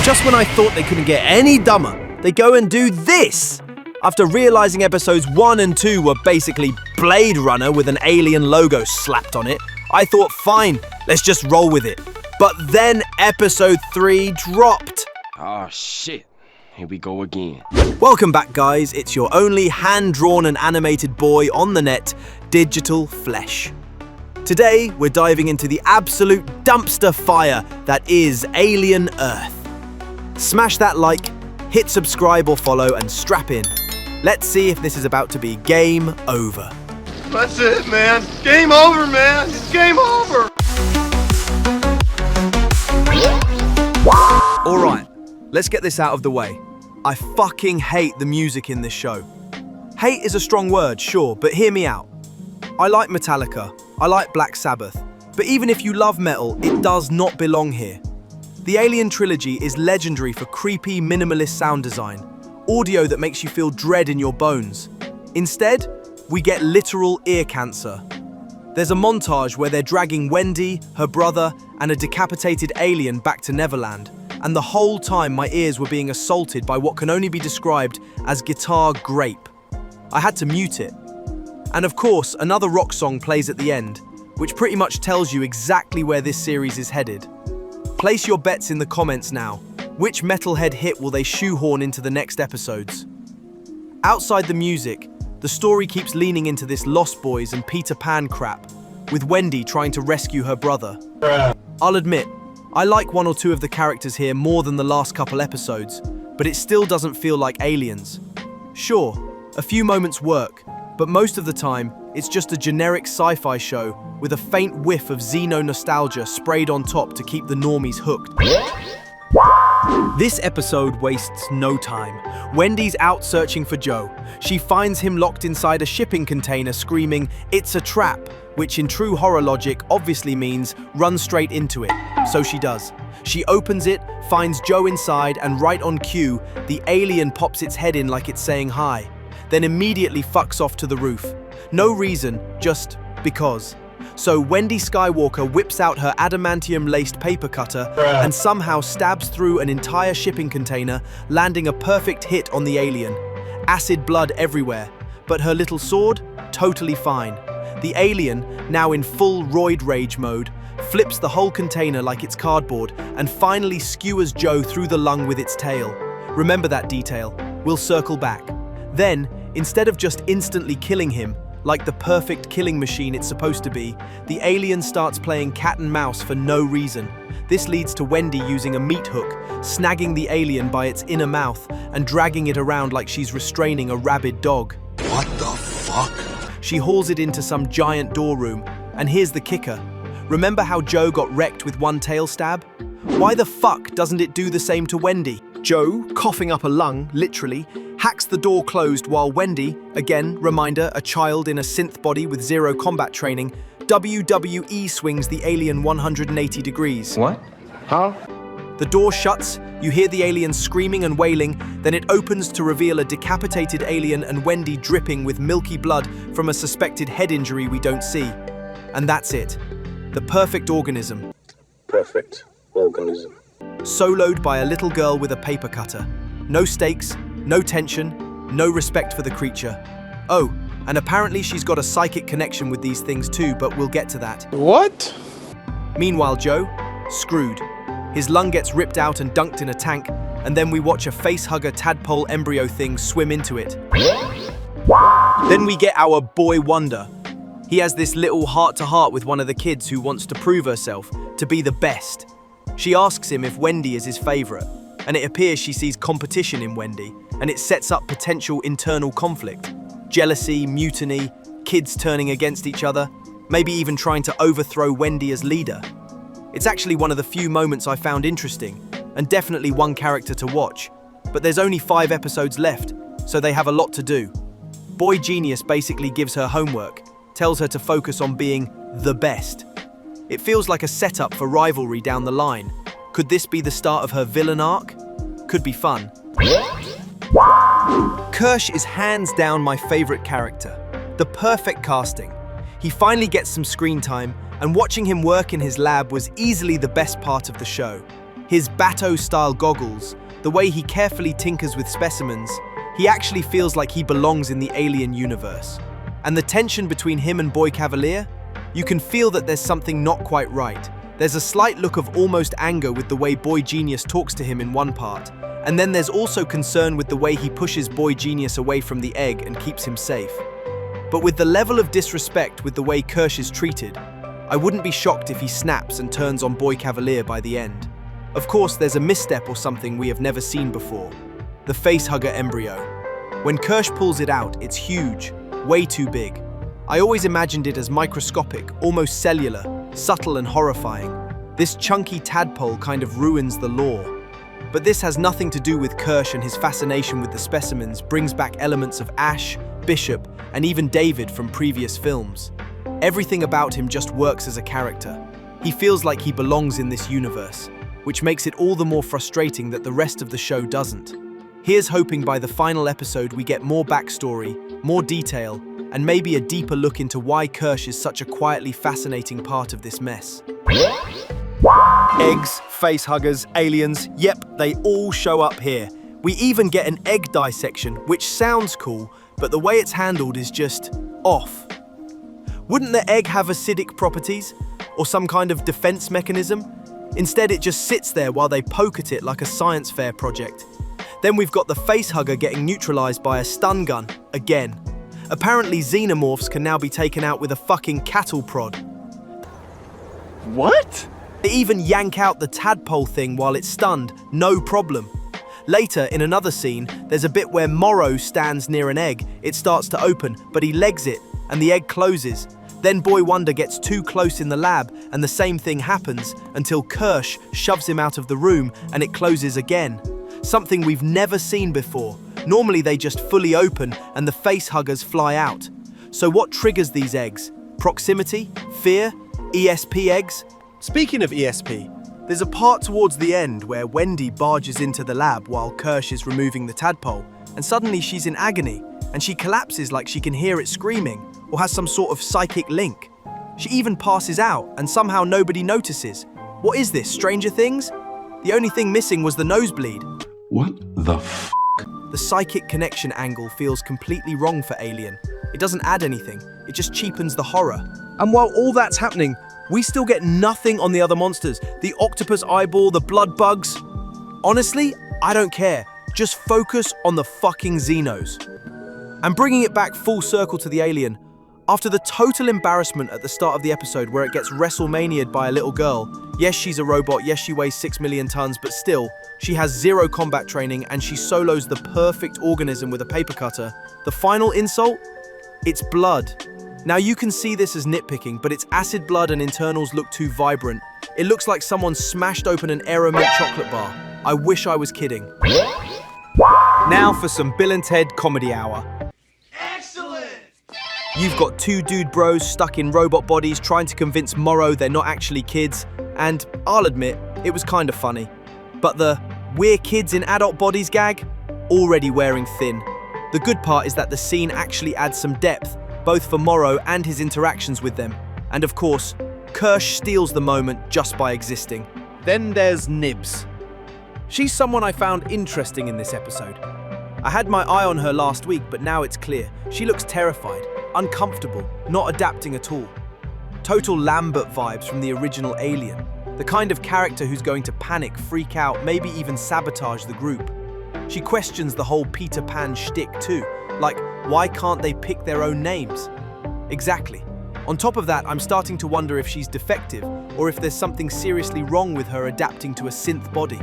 Just when I thought they couldn't get any dumber, they go and do this! After realizing episodes 1 and 2 were basically Blade Runner with an alien logo slapped on it, I thought, fine, let's just roll with it. But then episode 3 dropped. Oh shit, here we go again. Welcome back, guys. It's your only hand-drawn and animated boy on the net, Digital Flesh. Today, we're diving into the absolute dumpster fire that is Alien Earth. Smash that like, hit subscribe or follow, and strap in. Let's see if this is about to be game over. That's it, man. Game over, man. It's game over. Alright, let's get this out of the way. I fucking hate the music in this show. Hate is a strong word, sure, but hear me out. I like Metallica, I like Black Sabbath, but even if you love metal, it does not belong here. The Alien trilogy is legendary for creepy, minimalist sound design, audio that makes you feel dread in your bones. Instead, we get literal ear cancer. There's a montage where they're dragging Wendy, her brother, and a decapitated alien back to Neverland, and the whole time my ears were being assaulted by what can only be described as guitar grape. I had to mute it. And of course, another rock song plays at the end, which pretty much tells you exactly where this series is headed. Place your bets in the comments now. Which metalhead hit will they shoehorn into the next episodes? Outside the music, the story keeps leaning into this Lost Boys and Peter Pan crap, with Wendy trying to rescue her brother. I'll admit, I like one or two of the characters here more than the last couple episodes, but it still doesn't feel like Aliens. Sure, a few moments work, but most of the time, it's just a generic sci-fi show with a faint whiff of Xeno nostalgia sprayed on top to keep the normies hooked. This episode wastes no time. Wendy's out searching for Joe. She finds him locked inside a shipping container screaming, "It's a trap," which in true horror logic obviously means run straight into it. So she does. She opens it, finds Joe inside, and right on cue, the alien pops its head in like it's saying hi, then immediately fucks off to the roof. No reason, just because. So Wendy Skywalker whips out her adamantium-laced paper cutter and somehow stabs through an entire shipping container, landing a perfect hit on the alien. Acid blood everywhere, but her little sword, totally fine. The alien, now in full roid rage mode, flips the whole container like it's cardboard and finally skewers Joe through the lung with its tail. Remember that detail. We'll circle back. Then, instead of just instantly killing him, like the perfect killing machine it's supposed to be, the alien starts playing cat and mouse for no reason. This leads to Wendy using a meat hook, snagging the alien by its inner mouth and dragging it around like she's restraining a rabid dog. What the fuck? She hauls it into some giant door room, and here's the kicker. Remember how Joe got wrecked with one tail stab? Why the fuck doesn't it do the same to Wendy? Joe, coughing up a lung, literally, hacks the door closed while Wendy, again, reminder, a child in a synth body with zero combat training, WWE swings the alien 180 degrees. What? Huh? The door shuts, you hear the alien screaming and wailing, then it opens to reveal a decapitated alien and Wendy dripping with milky blood from a suspected head injury we don't see. And that's it. The perfect organism. Perfect organism. Soloed by a little girl with a paper cutter. No stakes, no tension, no respect for the creature. Oh, and apparently she's got a psychic connection with these things too, but we'll get to that. What? Meanwhile, Joe, screwed. His lung gets ripped out and dunked in a tank, and then we watch a facehugger tadpole embryo thing swim into it. Then we get our boy Wonder. He has this little heart-to-heart with one of the kids who wants to prove herself, to be the best. She asks him if Wendy is his favorite, and it appears she sees competition in Wendy, and it sets up potential internal conflict. Jealousy, mutiny, kids turning against each other, maybe even trying to overthrow Wendy as leader. It's actually one of the few moments I found interesting, and definitely one character to watch. But there's only 5 episodes left, so they have a lot to do. Boy Genius basically gives her homework, tells her to focus on being the best. It feels like a setup for rivalry down the line. Could this be the start of her villain arc? Could be fun. KIRSH is hands down my favorite character. The perfect casting. He finally gets some screen time, and watching him work in his lab was easily the best part of the show. His Bato-style goggles, the way he carefully tinkers with specimens, he actually feels like he belongs in the alien universe. And the tension between him and Boy KAVALIER? You can feel that there's something not quite right. There's a slight look of almost anger with the way Boy Genius talks to him in one part, and then there's also concern with the way he pushes Boy Genius away from the egg and keeps him safe. But with the level of disrespect with the way KIRSH is treated, I wouldn't be shocked if he snaps and turns on Boy KAVALIER by the end. Of course, there's a misstep or something we have never seen before. The facehugger embryo. When KIRSH pulls it out, it's huge, way too big. I always imagined it as microscopic, almost cellular, subtle and horrifying. This chunky tadpole kind of ruins the lore. But this has nothing to do with KIRSH, and his fascination with the specimens brings back elements of Ash, Bishop, and even David from previous films. Everything about him just works as a character. He feels like he belongs in this universe, which makes it all the more frustrating that the rest of the show doesn't. Here's hoping by the final episode we get more backstory, more detail, and maybe a deeper look into why KIRSH is such a quietly fascinating part of this mess. Eggs, facehuggers, aliens, yep, they all show up here. We even get an egg dissection, which sounds cool, but the way it's handled is just off. Wouldn't the egg have acidic properties? Or some kind of defense mechanism? Instead, it just sits there while they poke at it like a science fair project. Then we've got the facehugger getting neutralized by a stun gun, again. Apparently, Xenomorphs can now be taken out with a fucking cattle prod. What? They even yank out the tadpole thing while it's stunned, no problem. Later, in another scene, there's a bit where MORROW stands near an egg. It starts to open, but he legs it, and the egg closes. Then Boy Wonder gets too close in the lab, and the same thing happens, until KIRSH shoves him out of the room, and it closes again. Something we've never seen before. Normally they just fully open, and the facehuggers fly out. So what triggers these eggs? Proximity? Fear? ESP eggs? Speaking of ESP, there's a part towards the end where Wendy barges into the lab while KIRSH is removing the tadpole, and suddenly she's in agony, and she collapses like she can hear it screaming, or has some sort of psychic link. She even passes out, and somehow nobody notices. What is this, Stranger Things? The only thing missing was the nosebleed. What the f***? The psychic connection angle feels completely wrong for Alien. It doesn't add anything, it just cheapens the horror. And while all that's happening, we still get nothing on the other monsters. The octopus eyeball, the blood bugs. Honestly, I don't care. Just focus on the fucking Xenos. And bringing it back full circle to the alien, after the total embarrassment at the start of the episode where it gets WrestleMania'd by a little girl, yes, she's a robot, yes, she weighs 6 million tons, but still, she has zero combat training and she solos the perfect organism with a paper cutter. The final insult? It's blood. Now you can see this as nitpicking, but its acid blood and internals look too vibrant. It looks like someone smashed open an Aeromilk chocolate bar. I wish I was kidding. Now for some Bill and Ted comedy hour. Excellent! You've got two dude bros stuck in robot bodies trying to convince Morrow they're not actually kids, and I'll admit, it was kind of funny. But the "we're kids in adult bodies" gag? Already wearing thin. The good part is that the scene actually adds some depth, both for Morrow and his interactions with them. And of course, KIRSH steals the moment just by existing. Then there's Nibs. She's someone I found interesting in this episode. I had my eye on her last week, but now it's clear. She looks terrified, uncomfortable, not adapting at all. Total Lambert vibes from the original Alien. The kind of character who's going to panic, freak out, maybe even sabotage the group. She questions the whole Peter Pan shtick too. Like, why can't they pick their own names? Exactly. On top of that, I'm starting to wonder if she's defective or if there's something seriously wrong with her adapting to a synth body.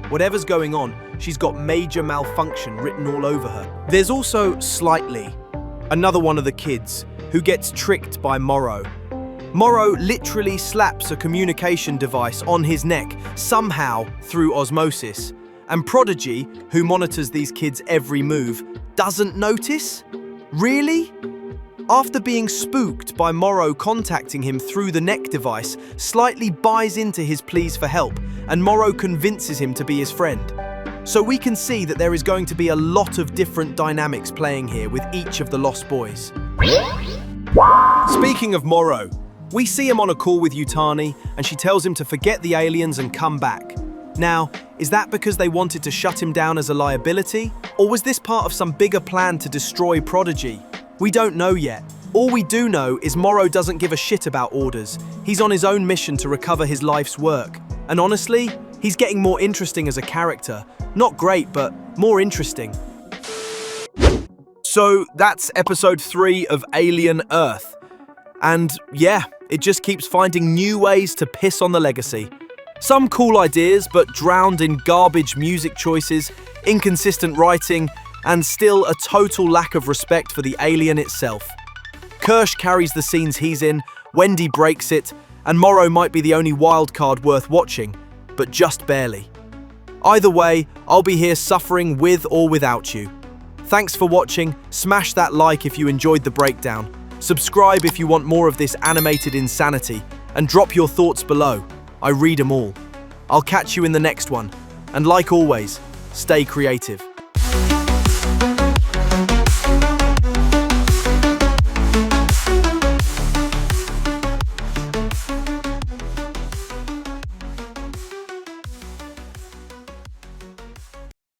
Whatever's going on, she's got major malfunction written all over her. There's also Slightly, another one of the kids, who gets tricked by Morrow. Morrow literally slaps a communication device on his neck, somehow through osmosis. And Prodigy, who monitors these kids' every move, doesn't notice? Really? After being spooked by Morrow contacting him through the neck device, Slightly buys into his pleas for help, and Morrow convinces him to be his friend. So we can see that there is going to be a lot of different dynamics playing here with each of the Lost Boys. Speaking of Morrow, we see him on a call with Yutani, and she tells him to forget the aliens and come back. Now, is that because they wanted to shut him down as a liability? Or was this part of some bigger plan to destroy Prodigy? We don't know yet. All we do know is Morrow doesn't give a shit about orders. He's on his own mission to recover his life's work. And honestly, he's getting more interesting as a character. Not great, but more interesting. So that's episode 3 of Alien Earth. And yeah, it just keeps finding new ways to piss on the legacy. Some cool ideas, but drowned in garbage music choices, inconsistent writing, and still a total lack of respect for the alien itself. KIRSH carries the scenes he's in, Wendy breaks it, and Morrow might be the only wild card worth watching, but just barely. Either way, I'll be here suffering with or without you. Thanks for watching, smash that like if you enjoyed the breakdown, subscribe if you want more of this animated insanity, and drop your thoughts below. I read them all. I'll catch you in the next one, and like always, stay creative.